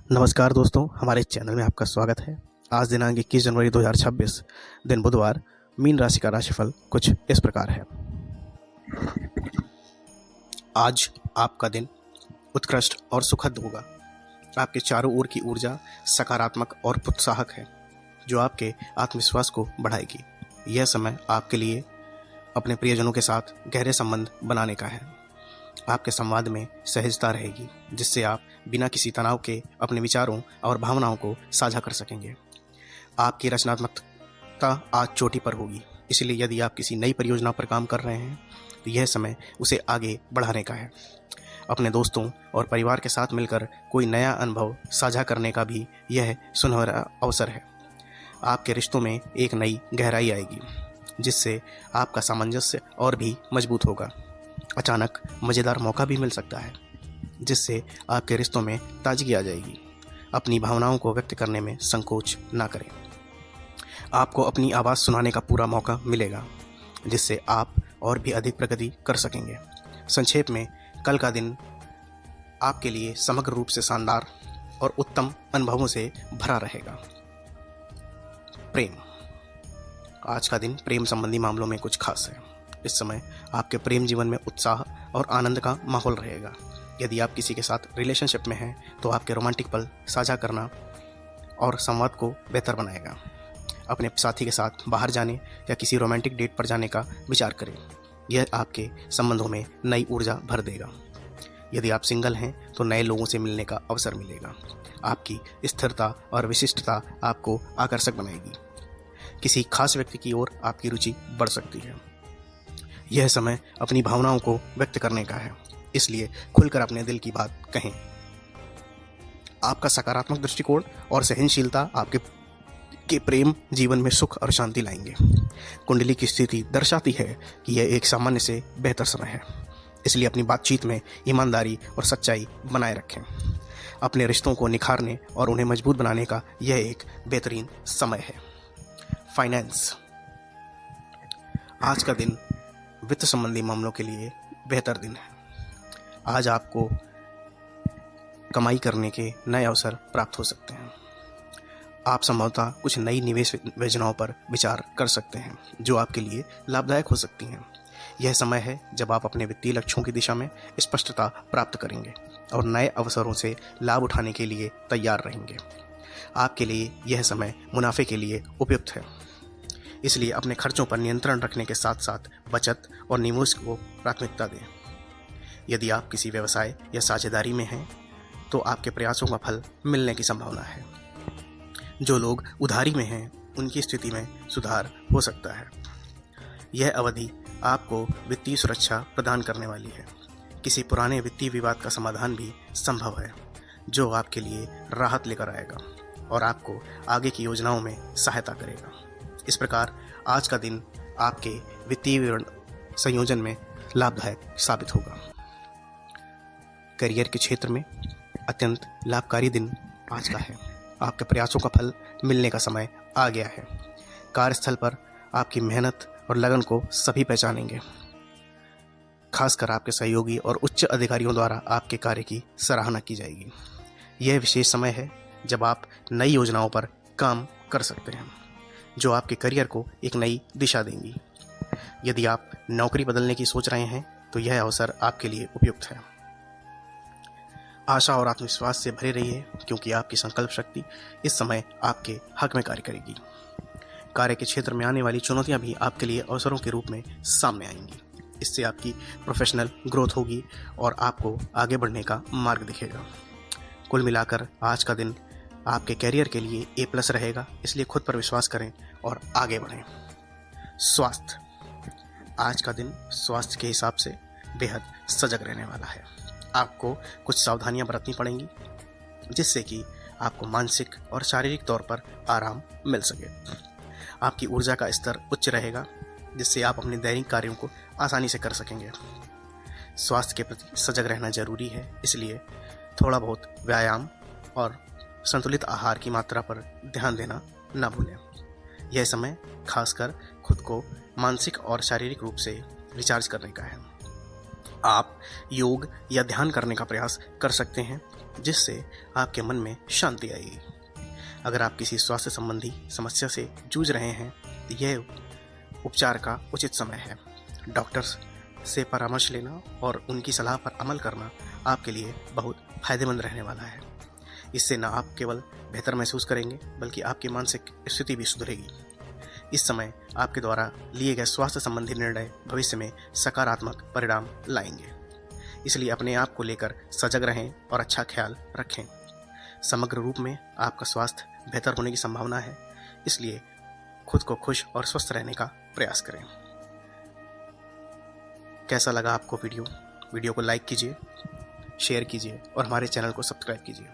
नमस्कार दोस्तों, हमारे चैनल में आपका स्वागत है। आज दिनांक 21 जनवरी 2026 दिन बुधवार, मीन राशि का राशिफल कुछ इस प्रकार है। आज आपका दिन उत्कृष्ट और सुखद होगा। आपके चारों ओर की ऊर्जा सकारात्मक और प्रोत्साहक है, जो आपके आत्मविश्वास को बढ़ाएगी। यह समय आपके लिए अपने प्रियजनों के साथ गहरे संबंध बनाने का है। आपके संवाद में सहजता रहेगी, जिससे आप बिना किसी तनाव के अपने विचारों और भावनाओं को साझा कर सकेंगे। आपकी रचनात्मकता आज चोटी पर होगी, इसलिए यदि आप किसी नई परियोजना पर काम कर रहे हैं तो यह समय उसे आगे बढ़ाने का है। अपने दोस्तों और परिवार के साथ मिलकर कोई नया अनुभव साझा करने का भी यह सुनहरा अवसर है। आपके रिश्तों में एक नई गहराई आएगी, जिससे आपका सामंजस्य और भी मजबूत होगा। अचानक मज़ेदार मौका भी मिल सकता है, जिससे आपके रिश्तों में ताजगी आ जाएगी। अपनी भावनाओं को व्यक्त करने में संकोच ना करें। आपको अपनी आवाज़ सुनाने का पूरा मौका मिलेगा, जिससे आप और भी अधिक प्रगति कर सकेंगे। संक्षेप में, कल का दिन आपके लिए समग्र रूप से शानदार और उत्तम अनुभवों से भरा रहेगा। प्रेम। आज का दिन प्रेम संबंधी मामलों में कुछ खास है। इस समय आपके प्रेम जीवन में उत्साह और आनंद का माहौल रहेगा। यदि आप किसी के साथ रिलेशनशिप में हैं तो आपके रोमांटिक पल साझा करना और संवाद को बेहतर बनाएगा। अपने साथी के साथ बाहर जाने या किसी रोमांटिक डेट पर जाने का विचार करें। यह आपके संबंधों में नई ऊर्जा भर देगा। यदि आप सिंगल हैं तो नए लोगों से मिलने का अवसर मिलेगा। आपकी स्थिरता और विशिष्टता आपको आकर्षक बनाएगी। किसी खास व्यक्ति की ओर आपकी रुचि बढ़ सकती है। यह समय अपनी भावनाओं को व्यक्त करने का है, इसलिए खुलकर अपने दिल की बात कहें। आपका सकारात्मक दृष्टिकोण और सहनशीलता आपके प्रेम जीवन में सुख और शांति लाएंगे। कुंडली की स्थिति दर्शाती है कि यह एक सामान्य से बेहतर समय है, इसलिए अपनी बातचीत में ईमानदारी और सच्चाई बनाए रखें। अपने रिश्तों को निखारने और उन्हें मजबूत बनाने का यह एक बेहतरीन समय है। फाइनेंस। आज का दिन वित्त संबंधी मामलों के लिए बेहतर दिन है। आज आपको कमाई करने के नए अवसर प्राप्त हो सकते हैं। आप संभवतः कुछ नई निवेश योजनाओं पर विचार कर सकते हैं, जो आपके लिए लाभदायक हो सकती हैं। यह समय है जब आप अपने वित्तीय लक्ष्यों की दिशा में स्पष्टता प्राप्त करेंगे और नए अवसरों से लाभ उठाने के लिए तैयार रहेंगे। आपके लिए यह समय मुनाफे के लिए उपयुक्त है, इसलिए अपने खर्चों पर नियंत्रण रखने के साथ साथ बचत और निवेश को प्राथमिकता दें। यदि आप किसी व्यवसाय या साझेदारी में हैं तो आपके प्रयासों का फल मिलने की संभावना है। जो लोग उधारी में हैं उनकी स्थिति में सुधार हो सकता है। यह अवधि आपको वित्तीय सुरक्षा प्रदान करने वाली है। किसी पुराने वित्तीय विवाद का समाधान भी संभव है, जो आपके लिए राहत लेकर आएगा और आपको आगे की योजनाओं में सहायता करेगा। इस प्रकार आज का दिन आपके वित्तीय संयोजन में लाभदायक साबित होगा। करियर के क्षेत्र में अत्यंत लाभकारी दिन आज का है। आपके प्रयासों का फल मिलने का समय आ गया है। कार्यस्थल पर आपकी मेहनत और लगन को सभी पहचानेंगे। खासकर आपके सहयोगी और उच्च अधिकारियों द्वारा आपके कार्य की सराहना की जाएगी। यह विशेष समय है जब आप नई योजनाओं पर काम कर सकते हैं, जो आपके करियर को एक नई दिशा देंगी। यदि आप नौकरी बदलने की सोच रहे हैं तो यह अवसर आपके लिए उपयुक्त है। आशा और आत्मविश्वास से भरे रहिए, क्योंकि आपकी संकल्प शक्ति इस समय आपके हक में कार्य करेगी। कार्य के क्षेत्र में आने वाली चुनौतियां भी आपके लिए अवसरों के रूप में सामने आएंगी। इससे आपकी प्रोफेशनल ग्रोथ होगी और आपको आगे बढ़ने का मार्ग दिखेगा। कुल मिलाकर आज का दिन आपके कैरियर के लिए A+ रहेगा, इसलिए खुद पर विश्वास करें और आगे बढ़ें। स्वास्थ्य। आज का दिन स्वास्थ्य के हिसाब से बेहद सजग रहने वाला है। आपको कुछ सावधानियां बरतनी पड़ेंगी, जिससे कि आपको मानसिक और शारीरिक तौर पर आराम मिल सके। आपकी ऊर्जा का स्तर उच्च रहेगा, जिससे आप अपने दैनिक कार्यों को आसानी से कर सकेंगे। स्वास्थ्य के प्रति सजग रहना जरूरी है, इसलिए थोड़ा बहुत व्यायाम और संतुलित आहार की मात्रा पर ध्यान देना न भूलें। यह समय खासकर खुद को मानसिक और शारीरिक रूप से रिचार्ज करने का है। आप योग या ध्यान करने का प्रयास कर सकते हैं, जिससे आपके मन में शांति आएगी। अगर आप किसी स्वास्थ्य संबंधी समस्या से जूझ रहे हैं तो यह उपचार का उचित समय है। डॉक्टर्स से परामर्श लेना और उनकी सलाह पर अमल करना आपके लिए बहुत फायदेमंद रहने वाला है। इससे न आप केवल बेहतर महसूस करेंगे, बल्कि आपकी मानसिक स्थिति भी सुधरेगी। इस समय आपके द्वारा लिए गए स्वास्थ्य संबंधी निर्णय भविष्य में सकारात्मक परिणाम लाएंगे। इसलिए अपने आप को लेकर सजग रहें और अच्छा ख्याल रखें। समग्र रूप में आपका स्वास्थ्य बेहतर होने की संभावना है, इसलिए खुद को खुश और स्वस्थ रहने का प्रयास करें। कैसा लगा आपको वीडियो को लाइक कीजिए, शेयर कीजिए और हमारे चैनल को सब्सक्राइब कीजिए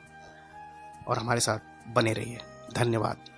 और हमारे साथ बने रहिए। धन्यवाद।